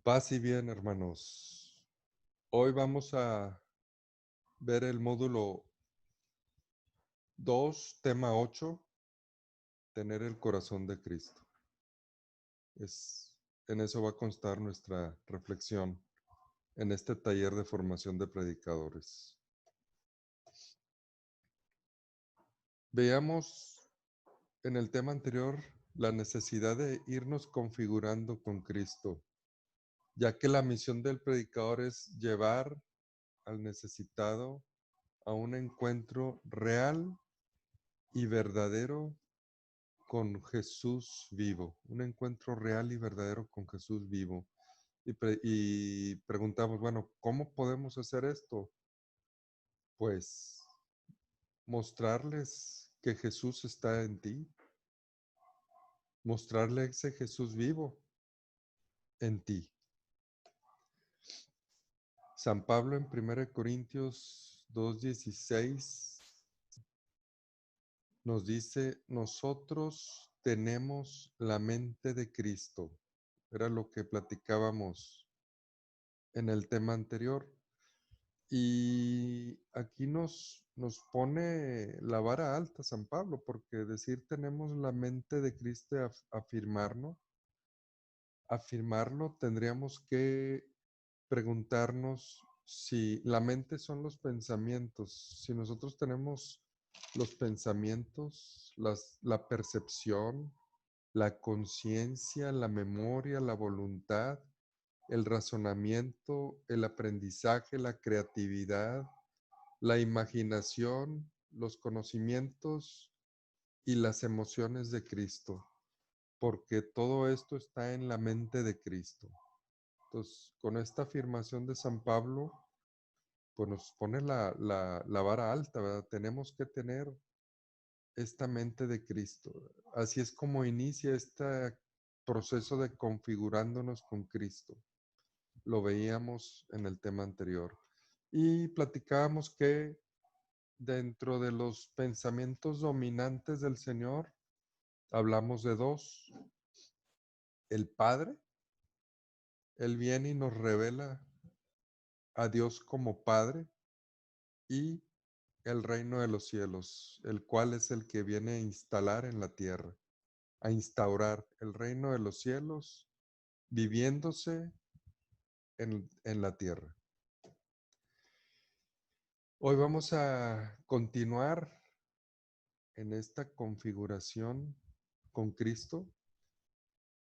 Paz y bien, hermanos. Hoy vamos a ver el módulo 2, tema 8, tener el corazón de Cristo. En eso va a constar nuestra reflexión en este taller de formación de predicadores. Veamos en el tema anterior la necesidad de irnos configurando con Cristo, ya que la misión del predicador es llevar al necesitado a un encuentro real y verdadero con Jesús vivo, un encuentro real y verdadero con Jesús vivo. Y preguntamos, bueno, ¿cómo podemos hacer esto? Pues mostrarles que Jesús está en ti, mostrarles ese Jesús vivo en ti. San Pablo en 1 Corintios 2:16 nos dice, nosotros tenemos la mente de Cristo. Era lo que platicábamos en el tema anterior. Y aquí nos pone la vara alta San Pablo, porque decir tenemos la mente de Cristo, afirmarlo, tendríamos que preguntarnos si la mente son los pensamientos, si nosotros tenemos los pensamientos, la percepción, la conciencia, la memoria, la voluntad, el razonamiento, el aprendizaje, la creatividad, la imaginación, los conocimientos y las emociones de Cristo, porque todo esto está en la mente de Cristo. Entonces, con esta afirmación de San Pablo, pues nos pone la vara alta, ¿verdad? Tenemos que tener esta mente de Cristo. Así es como inicia este proceso de configurándonos con Cristo. Lo veíamos en el tema anterior. Y platicábamos que dentro de los pensamientos dominantes del Señor, hablamos de dos. El Padre, Él viene y nos revela a Dios como Padre, y el reino de los cielos, el cual es el que viene a instalar en la tierra, a instaurar el reino de los cielos viviéndose en la tierra. Hoy vamos a continuar en esta configuración con Cristo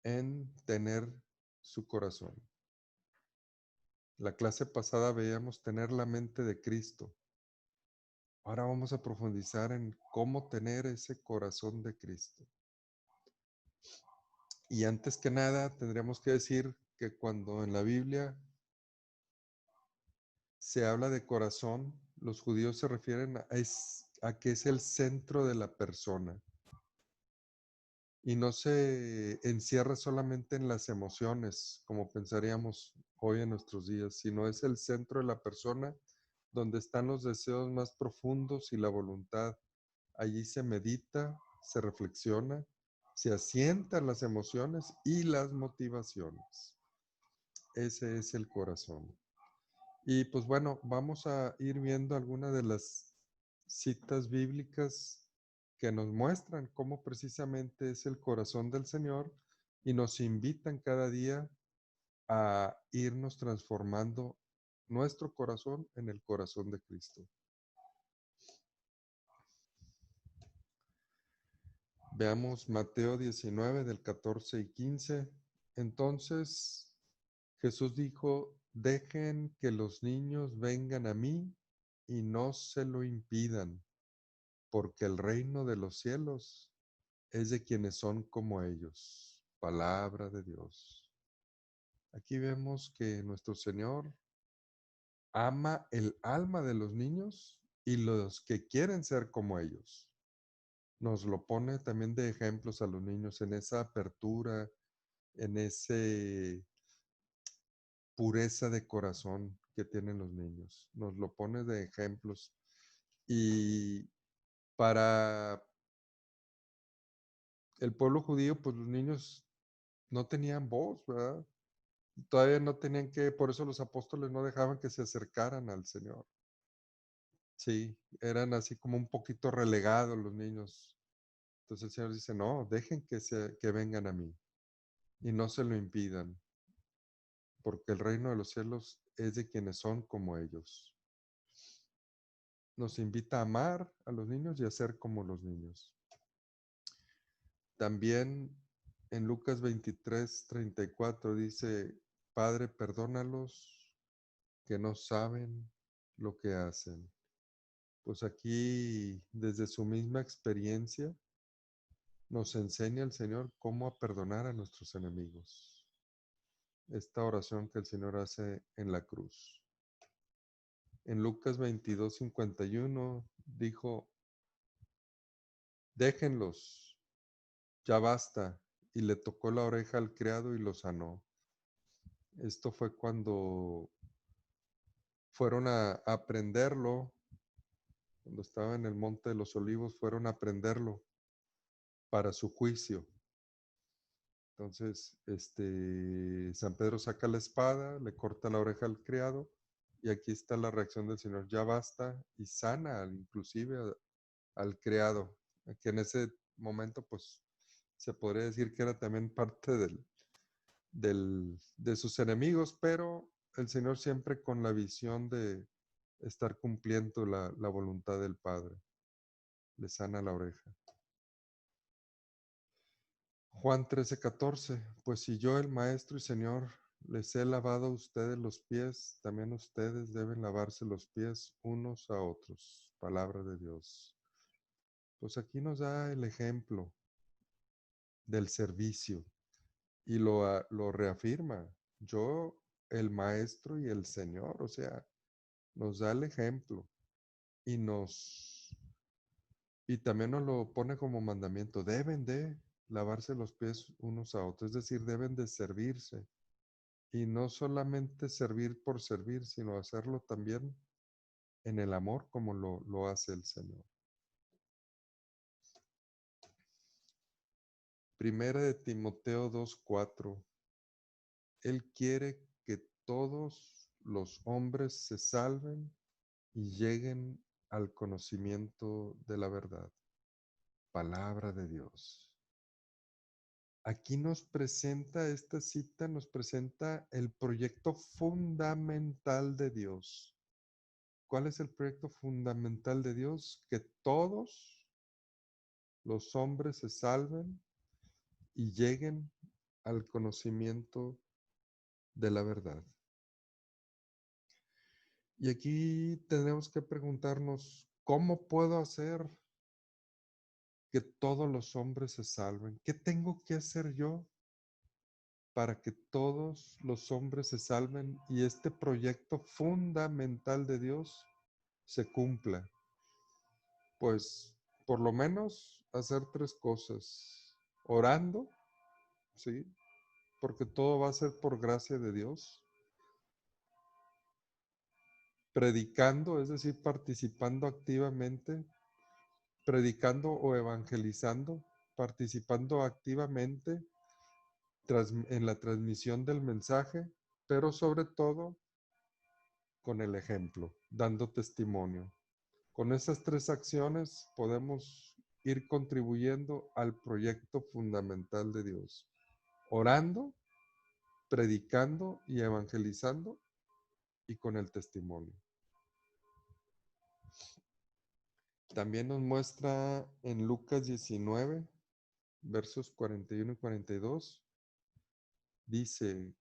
en tener su corazón. La clase pasada veíamos tener la mente de Cristo. Ahora vamos a profundizar en cómo tener ese corazón de Cristo. Y antes que nada, tendríamos que decir que cuando en la Biblia se habla de corazón, los judíos se refieren a que es el centro de la persona y no se encierra solamente en las emociones, como pensaríamos hoy en nuestros días, sino es el centro de la persona donde están los deseos más profundos y la voluntad. Allí se medita, se reflexiona, se asientan las emociones y las motivaciones. Ese es el corazón. Y pues bueno, vamos a ir viendo algunas de las citas bíblicas que nos muestran cómo precisamente es el corazón del Señor y nos invitan cada día a irnos transformando nuestro corazón en el corazón de Cristo. Veamos Mateo 19 del 14 y 15. Entonces Jesús dijo, dejen que los niños vengan a mí y no se lo impidan, porque el reino de los cielos es de quienes son como ellos. Palabra de Dios. Aquí vemos que nuestro Señor ama el alma de los niños y los que quieren ser como ellos. Nos lo pone también de ejemplos a los niños en esa apertura, en ese pureza de corazón que tienen los niños. Nos lo pone de ejemplos. Y para el pueblo judío, pues los niños no tenían voz, ¿verdad? Todavía no tenían que, por eso los apóstoles no dejaban que se acercaran al Señor. Sí, eran así como un poquito relegados los niños. Entonces el Señor dice, no, dejen que vengan a mí y no se lo impidan, porque el reino de los cielos es de quienes son como ellos. Nos invita a amar a los niños y a ser como los niños. También en Lucas 23:34 dice, Padre, perdónalos que no saben lo que hacen. Pues aquí, desde su misma experiencia, nos enseña el Señor cómo a perdonar a nuestros enemigos. Esta oración que el Señor hace en la cruz. En Lucas 22:51 dijo, déjenlos, ya basta, y le tocó la oreja al criado y lo sanó. Esto fue cuando fueron a aprenderlo, cuando estaba en el Monte de los Olivos, fueron a aprenderlo para su juicio. Entonces, San Pedro saca la espada, le corta la oreja al criado, y aquí está la reacción del Señor, ya basta, y sana inclusive al criado, que en ese momento, pues, se podría decir que era también parte de sus enemigos, pero el Señor siempre con la visión de estar cumpliendo la voluntad del Padre, le sana la oreja. Juan 13:14, pues si yo, el Maestro y Señor, les he lavado a ustedes los pies, también ustedes deben lavarse los pies unos a otros. Palabra de Dios. Pues aquí nos da el ejemplo del servicio y lo reafirma. Yo, el Maestro y el Señor, o sea, nos da el ejemplo y y también nos lo pone como mandamiento. Deben de lavarse los pies unos a otros, es decir, deben de servirse. Y no solamente servir por servir, sino hacerlo también en el amor como lo hace el Señor. Primera de Timoteo 2:4. Él quiere que todos los hombres se salven y lleguen al conocimiento de la verdad. Palabra de Dios. Aquí nos presenta, esta cita nos presenta el proyecto fundamental de Dios. ¿Cuál es el proyecto fundamental de Dios? Que todos los hombres se salven y lleguen al conocimiento de la verdad. Y aquí tenemos que preguntarnos, ¿cómo puedo hacer que todos los hombres se salven? ¿Qué tengo que hacer yo para que todos los hombres se salven y este proyecto fundamental de Dios se cumpla? Pues por lo menos hacer tres cosas. Orando, ¿sí? Porque todo va a ser por gracia de Dios. Predicando, es decir, participando activamente, predicando o evangelizando, participando activamente en la transmisión del mensaje, pero sobre todo con el ejemplo, dando testimonio. Con esas tres acciones podemos ir contribuyendo al proyecto fundamental de Dios. Orando, predicando y evangelizando y con el testimonio. También nos muestra en Lucas 19, versos 41 y 42, dice,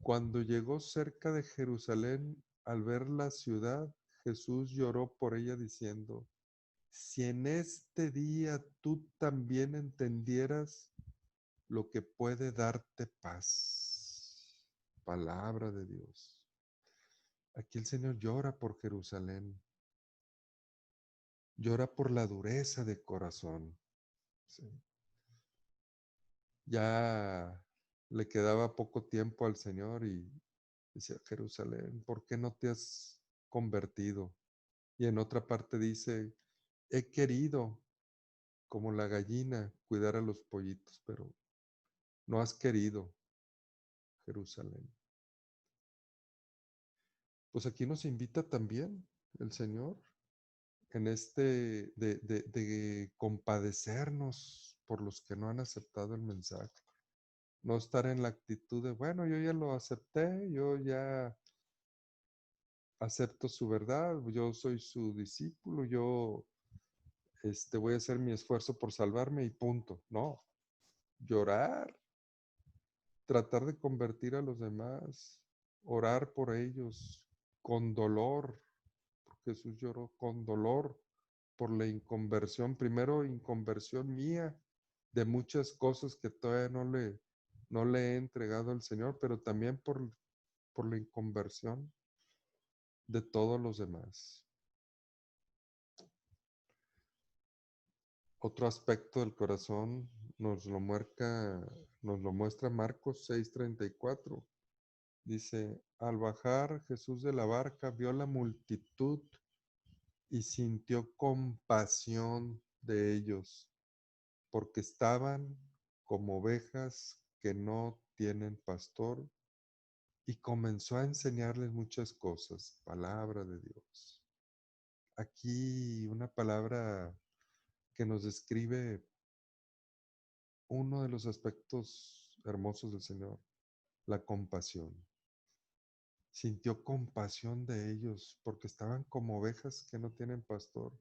cuando llegó cerca de Jerusalén, al ver la ciudad, Jesús lloró por ella diciendo, si en este día tú también entendieras lo que puede darte paz. Palabra de Dios. Aquí el Señor llora por Jerusalén, llora por la dureza de corazón. Sí. Ya le quedaba poco tiempo al Señor y decía, Jerusalén, ¿por qué no te has convertido? Y en otra parte dice, he querido, como la gallina, cuidar a los pollitos, pero no has querido. Jerusalén. Pues aquí nos invita también el Señor en de compadecernos por los que no han aceptado el mensaje. No estar en la actitud de, bueno, yo ya lo acepté, yo ya acepto su verdad, yo soy su discípulo, yo voy a hacer mi esfuerzo por salvarme y punto. No, llorar, tratar de convertir a los demás, orar por ellos con dolor. Jesús lloró con dolor por la inconversión, primero inconversión mía de muchas cosas que todavía no le he entregado al Señor, pero también por la inconversión de todos los demás. Otro aspecto del corazón nos lo muestra Marcos 6:34. Dice, al bajar Jesús de la barca vio la multitud y sintió compasión de ellos, porque estaban como ovejas que no tienen pastor, y comenzó a enseñarles muchas cosas. Palabra de Dios. Aquí una palabra que nos describe uno de los aspectos hermosos del Señor, la compasión. Sintió compasión de ellos porque estaban como ovejas que no tienen pastor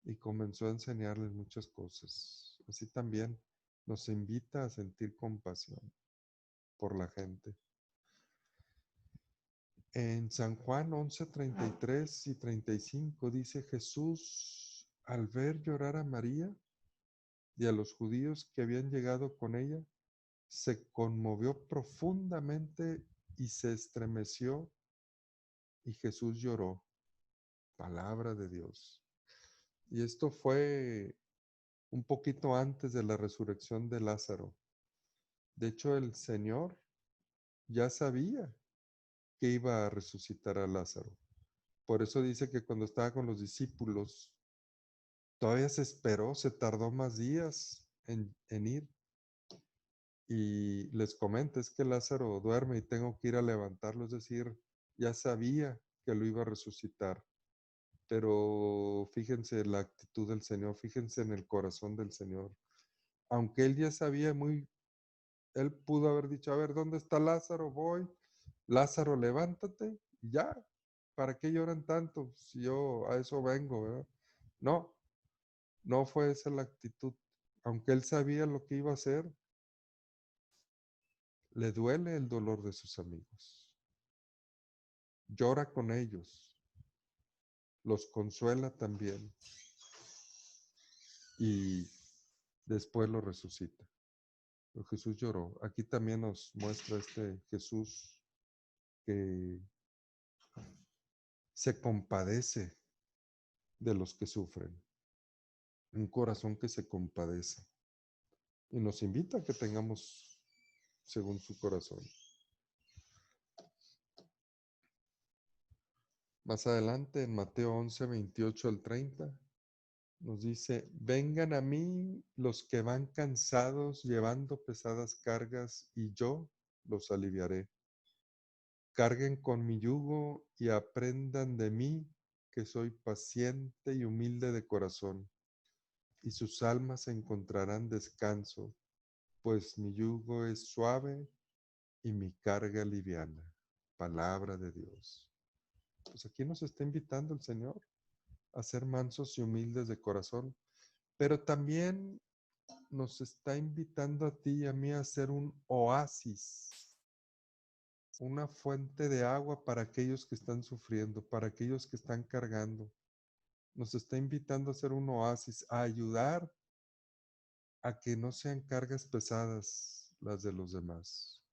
y comenzó a enseñarles muchas cosas. Así también nos invita a sentir compasión por la gente. En San Juan 11:33 y 35 dice, Jesús, al ver llorar a María y a los judíos que habían llegado con ella, se conmovió profundamente y se estremeció, y Jesús lloró. Palabra de Dios. Y esto fue un poquito antes de la resurrección de Lázaro. De hecho, el Señor ya sabía que iba a resucitar a Lázaro. Por eso dice que cuando estaba con los discípulos, todavía se esperó, se tardó más días en ir. Y les comenta, es que Lázaro duerme y tengo que ir a levantarlo. Es decir, ya sabía que lo iba a resucitar. Pero fíjense la actitud del Señor, fíjense en el corazón del Señor. Aunque él ya sabía él pudo haber dicho, a ver, ¿dónde está Lázaro? Voy. Lázaro, levántate. Y ya, ¿para qué lloran tanto? Si yo a eso vengo, ¿verdad? No, no fue esa la actitud. Aunque él sabía lo que iba a hacer, le duele el dolor de sus amigos. Llora con ellos. Los consuela también. Y después lo resucita. Pero Jesús lloró. Aquí también nos muestra este Jesús que se compadece de los que sufren. Un corazón que se compadece. Y nos invita a que tengamos según su corazón. Más adelante, en Mateo 11:28-30, nos dice, vengan a mí los que van cansados llevando pesadas cargas, y yo los aliviaré. Carguen con mi yugo y aprendan de mí, que soy paciente y humilde de corazón, y sus almas encontrarán descanso, pues mi yugo es suave y mi carga liviana. Palabra de Dios. Pues aquí nos está invitando el Señor a ser mansos y humildes de corazón, pero también nos está invitando a ti y a mí a ser un oasis, una fuente de agua para aquellos que están sufriendo, para aquellos que están cargando. Nos está invitando a ser un oasis, a ayudar a que no sean cargas pesadas las de los demás.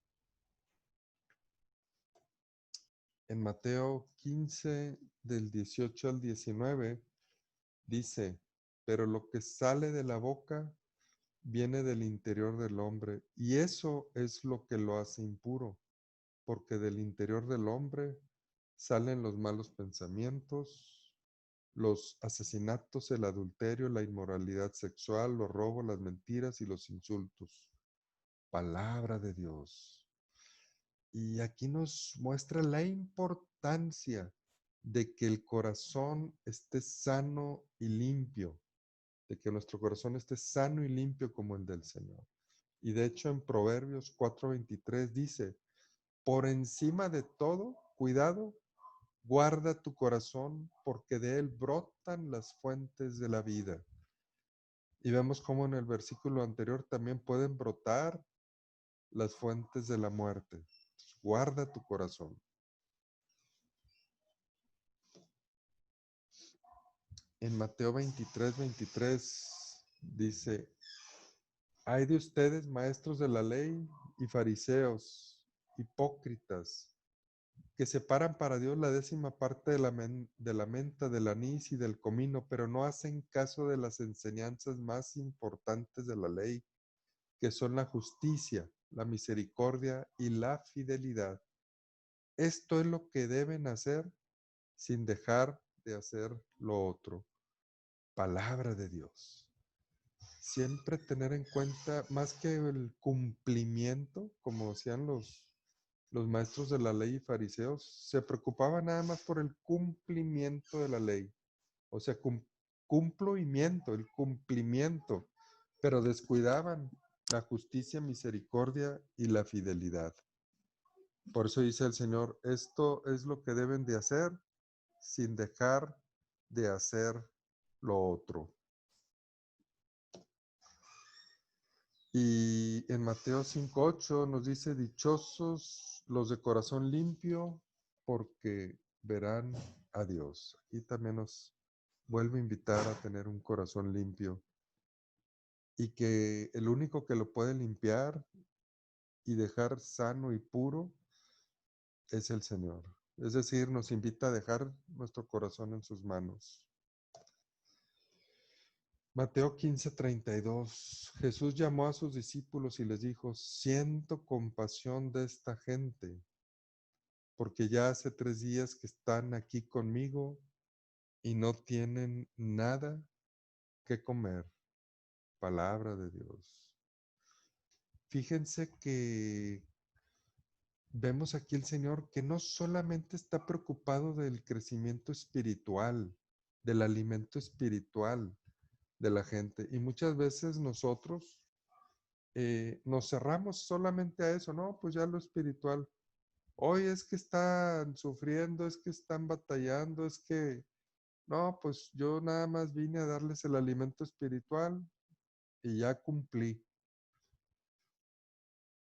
En Mateo 15, del 18 al 19, dice, pero lo que sale de la boca viene del interior del hombre, y eso es lo que lo hace impuro, porque del interior del hombre salen los malos pensamientos, los asesinatos, el adulterio, la inmoralidad sexual, los robos, las mentiras y los insultos. Palabra de Dios. Y aquí nos muestra la importancia de que el corazón esté sano y limpio, de que nuestro corazón esté sano y limpio como el del Señor. Y de hecho en Proverbios 4:23 dice, por encima de todo, cuidado, guarda tu corazón porque de él brotan las fuentes de la vida. Y vemos cómo en el versículo anterior también pueden brotar las fuentes de la muerte. Entonces, guarda tu corazón. En Mateo 23:23 dice, hay de ustedes, maestros de la ley y fariseos, hipócritas, que separan para Dios la 10ª parte de la menta, del anís y del comino, pero no hacen caso de las enseñanzas más importantes de la ley, que son la justicia, la misericordia y la fidelidad. Esto es lo que deben hacer sin dejar de hacer lo otro. Palabra de Dios. Siempre tener en cuenta, más que el cumplimiento, como decían los maestros de la ley y fariseos, se preocupaban nada más por el cumplimiento de la ley. O sea, cumplimiento, el cumplimiento, pero descuidaban la justicia, misericordia y la fidelidad. Por eso dice el Señor, esto es lo que deben de hacer sin dejar de hacer lo otro. Y en Mateo 5:8 nos dice, dichosos los de corazón limpio, porque verán a Dios. Aquí también nos vuelve a invitar a tener un corazón limpio y que el único que lo puede limpiar y dejar sano y puro es el Señor. Es decir, nos invita a dejar nuestro corazón en sus manos. Mateo 15:32. Jesús llamó a sus discípulos y les dijo, siento compasión de esta gente, porque ya hace 3 días que están aquí conmigo y no tienen nada que comer. Palabra de Dios. Fíjense que vemos aquí el Señor que no solamente está preocupado del crecimiento espiritual, del alimento espiritual de la gente. Y muchas veces nosotros nos cerramos solamente a eso, ¿no? Pues ya lo espiritual. Hoy es que están sufriendo, es que están batallando, es que, no, pues yo nada más vine a darles el alimento espiritual y ya cumplí.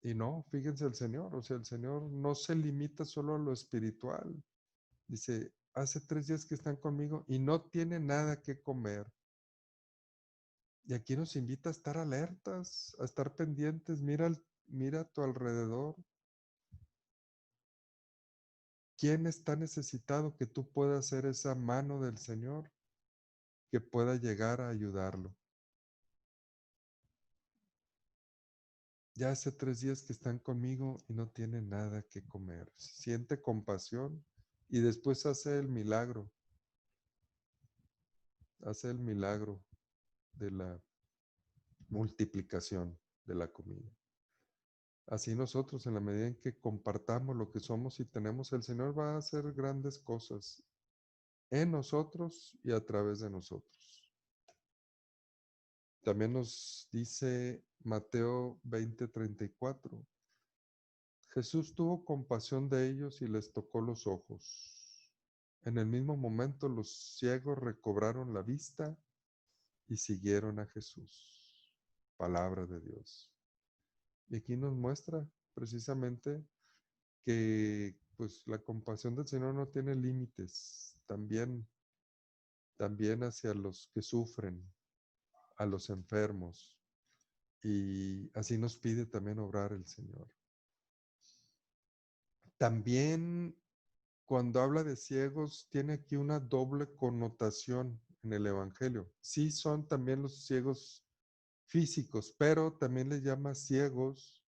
Y no, fíjense el Señor, o sea, el Señor no se limita solo a lo espiritual. Dice, hace 3 días que están conmigo y no tienen nada que comer. Y aquí nos invita a estar alertas, a estar pendientes. Mira a tu alrededor. ¿Quién está necesitado que tú puedas ser esa mano del Señor que pueda llegar a ayudarlo? Ya hace 3 días que están conmigo y no tienen nada que comer. Siente compasión y después hace el milagro. Hace el milagro de la multiplicación de la comida. Así nosotros, en la medida en que compartamos lo que somos y tenemos, el Señor va a hacer grandes cosas en nosotros y a través de nosotros. También nos dice Mateo 20:34. Jesús tuvo compasión de ellos y les tocó los ojos. En el mismo momento los ciegos recobraron la vista y siguieron a Jesús. Palabra de Dios. Y aquí nos muestra precisamente que pues la compasión del Señor no tiene límites, también hacia los que sufren, a los enfermos, y así nos pide también obrar el Señor. También cuando habla de ciegos tiene aquí una doble connotación en el Evangelio. Sí son también los ciegos físicos, pero también les llama ciegos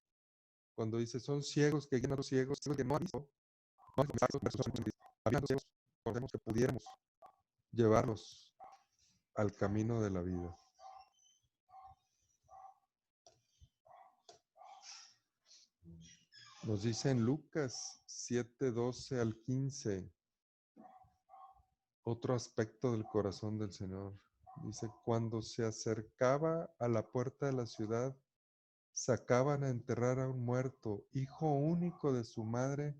cuando dice son ciegos que guían a los ciegos, que no han visto, no han habiendo ciegos, podemos que pudiéramos llevarlos al camino de la vida. Nos dice en Lucas 7:12 al 15, otro aspecto del corazón del Señor. Dice, cuando se acercaba a la puerta de la ciudad, sacaban a enterrar a un muerto, hijo único de su madre,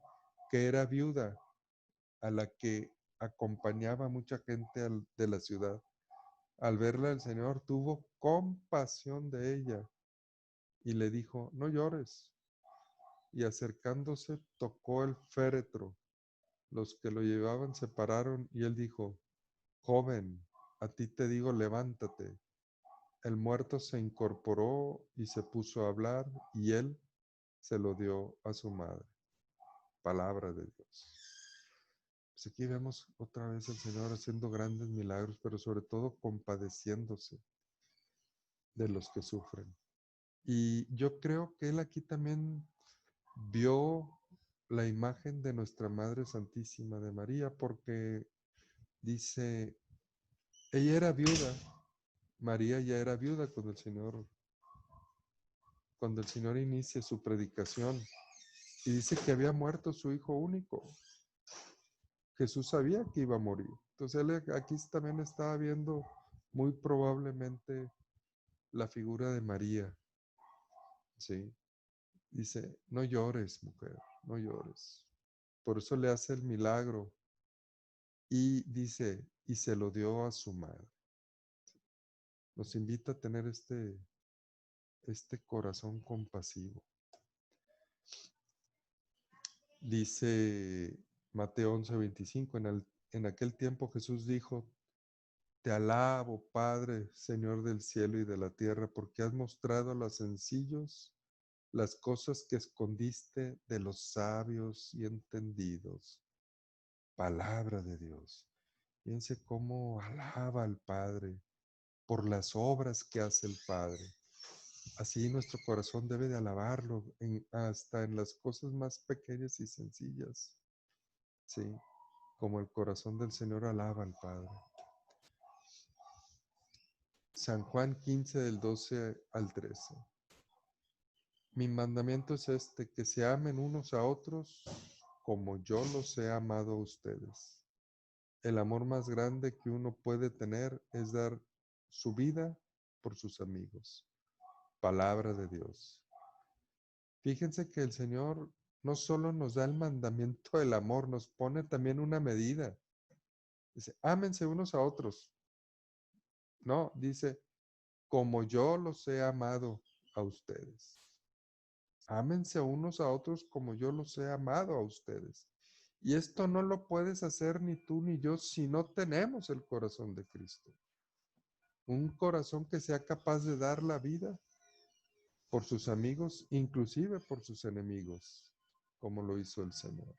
que era viuda, a la que acompañaba mucha gente de la ciudad. Al verla el Señor tuvo compasión de ella y le dijo, no llores. Y acercándose tocó el féretro. Los que lo llevaban se pararon y él dijo, joven, a ti te digo, levántate. El muerto se incorporó y se puso a hablar y él se lo dio a su madre. Palabra de Dios. Pues aquí vemos otra vez al Señor haciendo grandes milagros, pero sobre todo compadeciéndose de los que sufren. Y yo creo que él aquí también vio la imagen de nuestra Madre Santísima de María, porque dice, ella era viuda, María ya era viuda cuando el Señor inicia su predicación, y dice que había muerto su hijo único. Jesús sabía que iba a morir. Entonces él aquí también estaba viendo muy probablemente la figura de María, ¿sí? Dice, no llores, mujer, no llores. Por eso le hace el milagro y dice, y se lo dio a su madre. Nos invita a tener este corazón compasivo. Dice Mateo 11:25, en aquel tiempo Jesús dijo, te alabo, Padre, Señor del cielo y de la tierra, porque has mostrado a los sencillos las cosas que escondiste de los sabios y entendidos. Palabra de Dios. Fíjense cómo alaba al Padre por las obras que hace el Padre. Así nuestro corazón debe de alabarlo hasta en las cosas más pequeñas y sencillas. Sí, como el corazón del Señor alaba al Padre. San Juan 15 del 12 al 13. Mi mandamiento es este, que se amen unos a otros como yo los he amado a ustedes. El amor más grande que uno puede tener es dar su vida por sus amigos. Palabra de Dios. Fíjense que el Señor no solo nos da el mandamiento del amor, nos pone también una medida. Dice, ámense unos a otros. No, dice, como yo los he amado a ustedes. Ámense unos a otros como yo los he amado a ustedes. Y esto no lo puedes hacer ni tú ni yo si no tenemos el corazón de Cristo. Un corazón que sea capaz de dar la vida por sus amigos, inclusive por sus enemigos, como lo hizo el Señor.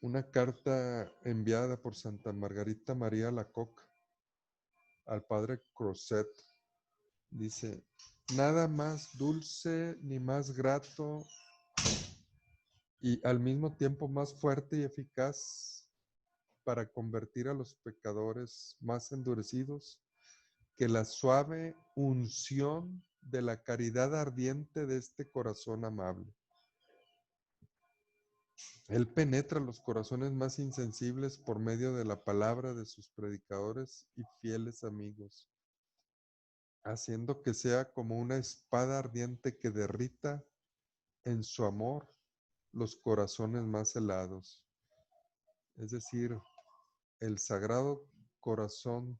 Una carta enviada por Santa Margarita María Alacoque al padre Crozet dice, nada más dulce ni más grato y al mismo tiempo más fuerte y eficaz para convertir a los pecadores más endurecidos que la suave unción de la caridad ardiente de este corazón amable. Él penetra los corazones más insensibles por medio de la palabra de sus predicadores y fieles amigos, haciendo que sea como una espada ardiente que derrita en su amor los corazones más helados. Es decir, el sagrado corazón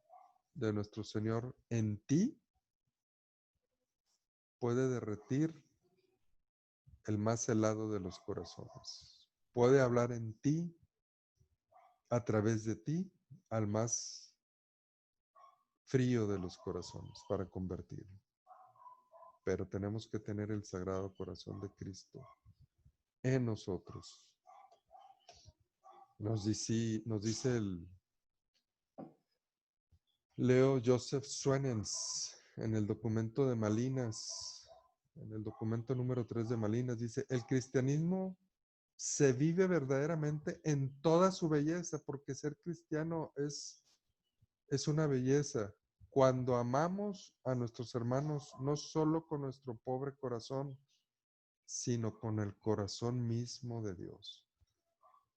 de nuestro Señor en ti puede derretir el más helado de los corazones. Puede hablar en ti, a través de ti, al más frío de los corazones para convertirlo. Pero tenemos que tener el sagrado corazón de Cristo en nosotros. Nos dice el Leo Joseph Swenens en el documento de Malinas, en el documento número 3 de Malinas, dice, el cristianismo se vive verdaderamente en toda su belleza, porque ser cristiano es una belleza. cuando amamos a nuestros hermanos, no solo con nuestro pobre corazón, sino con el corazón mismo de Dios.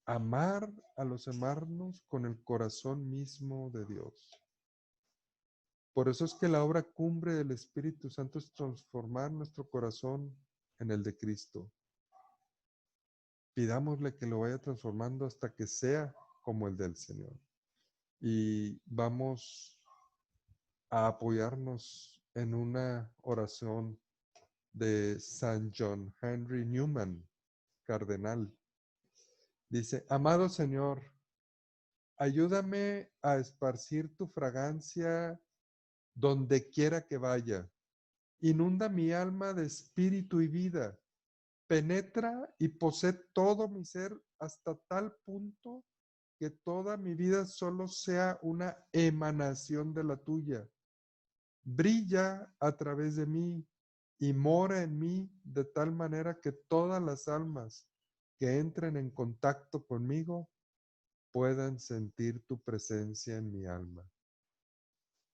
Amar a los hermanos con el corazón mismo de Dios. Por eso es que la obra cumbre del Espíritu Santo es transformar nuestro corazón en el de Cristo. Pidámosle que lo vaya transformando hasta que sea como el del Señor. Y vamos a apoyarnos en una oración de San John Henry Newman, cardenal. Dice: amado Señor, ayúdame a esparcir tu fragancia donde quiera que vaya. Inunda mi alma de espíritu y vida. Penetra y posee todo mi ser hasta tal punto que toda mi vida solo sea una emanación de la tuya. Brilla a través de mí y mora en mí de tal manera que todas las almas que entren en contacto conmigo puedan sentir tu presencia en mi alma.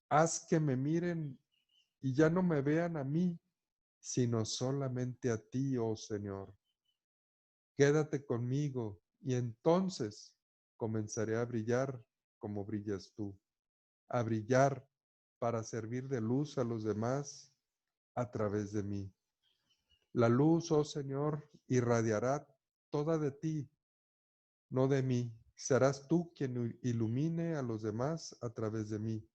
Haz que me miren y ya no me vean a mí, sino solamente a ti, oh Señor. Quédate conmigo y entonces comenzaré a brillar como brillas tú, a brillar para servir de luz a los demás a través de mí. La luz, oh Señor, irradiará toda de ti, no de mí. Serás tú quien ilumine a los demás a través de mí.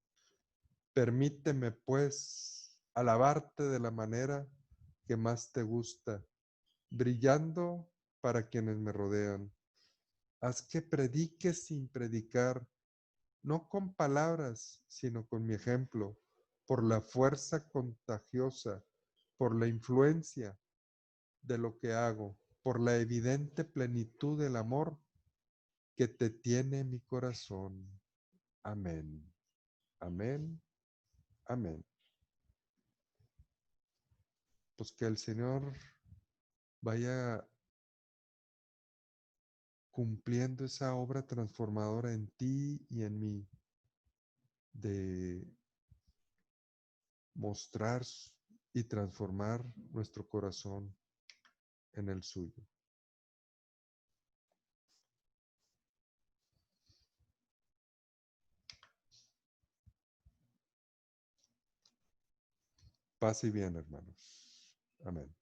Permíteme, pues, alabarte de la manera que más te gusta, brillando para quienes me rodean. Haz que predique sin predicar, no con palabras, sino con mi ejemplo, por la fuerza contagiosa, por la influencia de lo que hago, por la evidente plenitud del amor que te tiene mi corazón. Amén. Amén. Amén. Pues que el Señor vaya cumpliendo esa obra transformadora en ti y en mí, de mostrar y transformar nuestro corazón en el suyo. Paz y bien, hermanos. Amén.